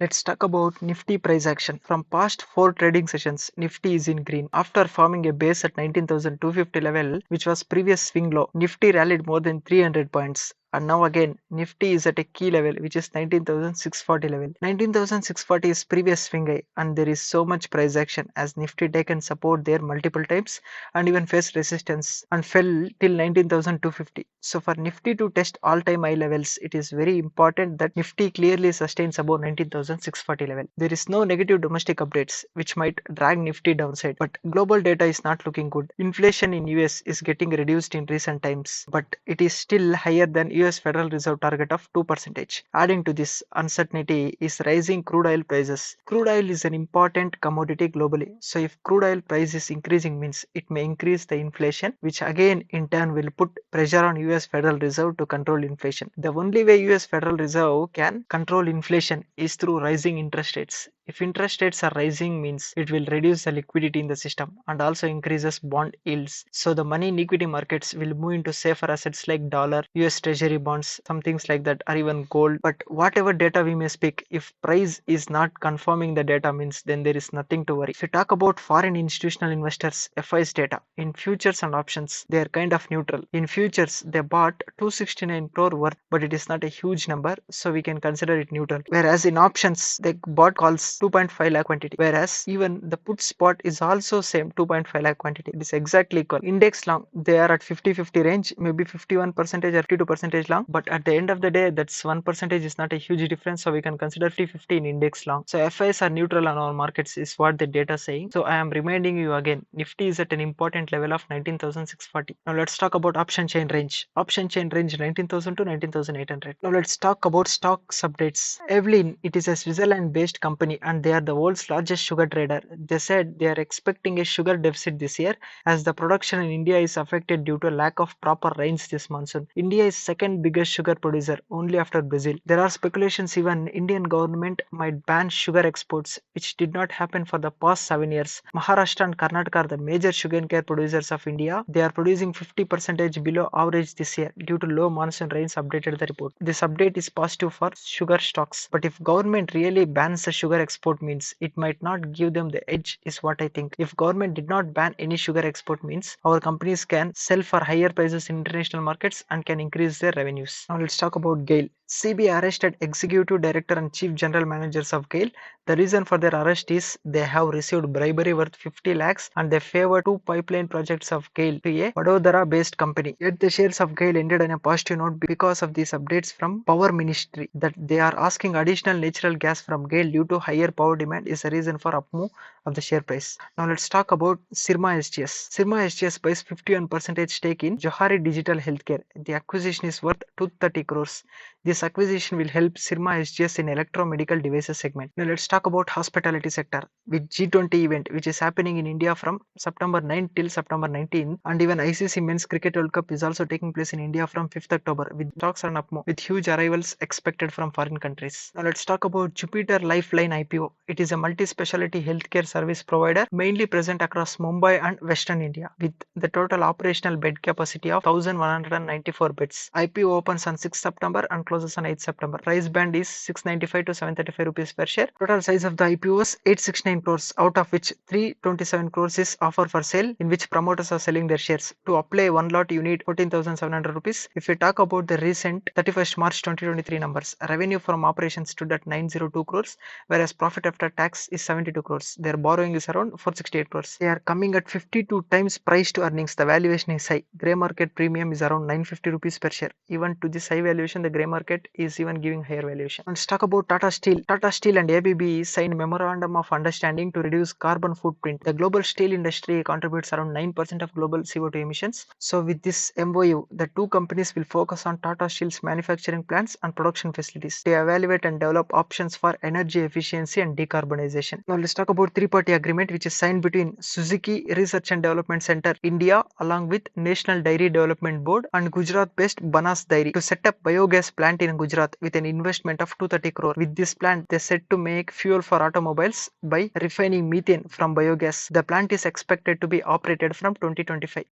Let's talk about Nifty price action. From past 4 trading sessions, Nifty is in green. After forming a base at 19,250 level, which was previous swing low, Nifty rallied more than 300 points. And now again, Nifty is at a key level, which is 19,640 level. 19,640 is previous swing high, and there is so much price action as Nifty taken support there multiple times and even faced resistance and fell till 19,250. So for Nifty to test all-time high levels, it is very important that Nifty clearly sustains above 19,640 level. There is no negative domestic updates which might drag Nifty downside, but global data is not looking good. Inflation in US is getting reduced in recent times, but it is still higher than US Federal Reserve target of 2%. Adding to this uncertainty is rising crude oil prices. Crude oil is an important commodity globally. So if crude oil price is increasing means it may increase the inflation, which again in turn will put pressure on US Federal Reserve to control inflation. The only way US Federal Reserve can control inflation is through rising interest rates. If interest rates are rising means it will reduce the liquidity in the system and also increases bond yields. So the money in equity markets will move into safer assets like dollar, US treasury bonds, some things like that, or even gold. But whatever data we may speak, if price is not confirming the data means then there is nothing to worry. If you talk about foreign institutional investors, FI's data, in futures and options, they are kind of neutral. In futures, they bought 269 crore worth, but it is not a huge number, so we can consider it neutral. Whereas in options, they bought calls 2.5 lakh quantity, whereas even the put spot is also same 2.5 lakh quantity. It is exactly equal. Index long, they are at 50-50 range, maybe 51% or 52% long, but at the end of the day, that's 1% is not a huge difference, so we can consider 50-50 in index long. So FIs are neutral on all markets is what the data saying. So I am reminding you again, Nifty is at an important level of 19,640. Now let's talk about option chain range. Option chain range 19,000 to 19,800. Now let's talk about stocks updates. Evelyn, it is a Switzerland based company and they are the world's largest sugar trader. They said they are expecting a sugar deficit this year as the production in India is affected due to lack of proper rains this monsoon. India is second biggest sugar producer only after Brazil. There are speculations even Indian government might ban sugar exports, which did not happen for the past 7 years. Maharashtra and Karnataka are the major sugarcane producers of India. They are producing 50% below average this year due to low monsoon rains, updated the report. This update is positive for sugar stocks, but if government really bans the sugar export means it might not give them the edge is what I think. If government did not ban any sugar export means our companies can sell for higher prices in international markets and can increase their revenues. Now let's talk about GAIL. CBI arrested executive director and chief general managers of GAIL. The reason for their arrest is they have received bribery worth 50 lakhs and they favored two pipeline projects of GAIL to a Vadodara based company. Yet the shares of GAIL ended on a positive note because of these updates from Power Ministry that they are asking additional natural gas from GAIL due to higher power demand is a reason for upmove of the share price. Now let's talk about Sirma SGS. Sirma SGS buys 51% stake in Johari Digital Healthcare. The acquisition is worth 230 crores. This acquisition will help Sirma SGS in electromedical devices segment. Now let's talk about hospitality sector with G20 event which is happening in India from September 9 till September 19, and even ICC Men's Cricket World Cup is also taking place in India from 5th October with stocks on upmove with huge arrivals expected from foreign countries. Now let's talk about Jupiter Lifeline IPO. It is a multi-specialty healthcare service provider mainly present across Mumbai and Western India with the total operational bed capacity of 1194 beds. IPO opens on 6th September and closes on 8th September. Price band is 695 to 735 rupees per share. Total size of the IPO was 869 crores, out of which 327 crores is offer for sale, in which promoters are selling their shares. To apply one lot, you need 14,700 rupees. If we talk about the recent 31st March 2023 numbers, revenue from operations stood at 902 crores, whereas profit after tax is 72 crores. Their borrowing is around 468 crores. They are coming at 52 times price to earnings. The valuation is high. Grey market premium is around 950 rupees per share. Even to this high valuation, the grey market is even giving higher valuation. Let's talk about Tata Steel. Tata Steel and ABB signed memorandum of understanding to reduce carbon footprint. The global steel industry contributes around 9% of global CO2 emissions. So with this MOU, the two companies will focus on Tata Steel's manufacturing plants and production facilities to evaluate and develop options for energy efficiency and decarbonization. Now let's talk about three-party agreement which is signed between Suzuki Research and Development Center India along with National Dairy Development Board and Gujarat-based Banas Dairy to set up biogas plant in Gujarat with an investment of 230 crore. With this plant, they set to make fuel for automobiles by refining methane from biogas. The plant is expected to be operated from 2025.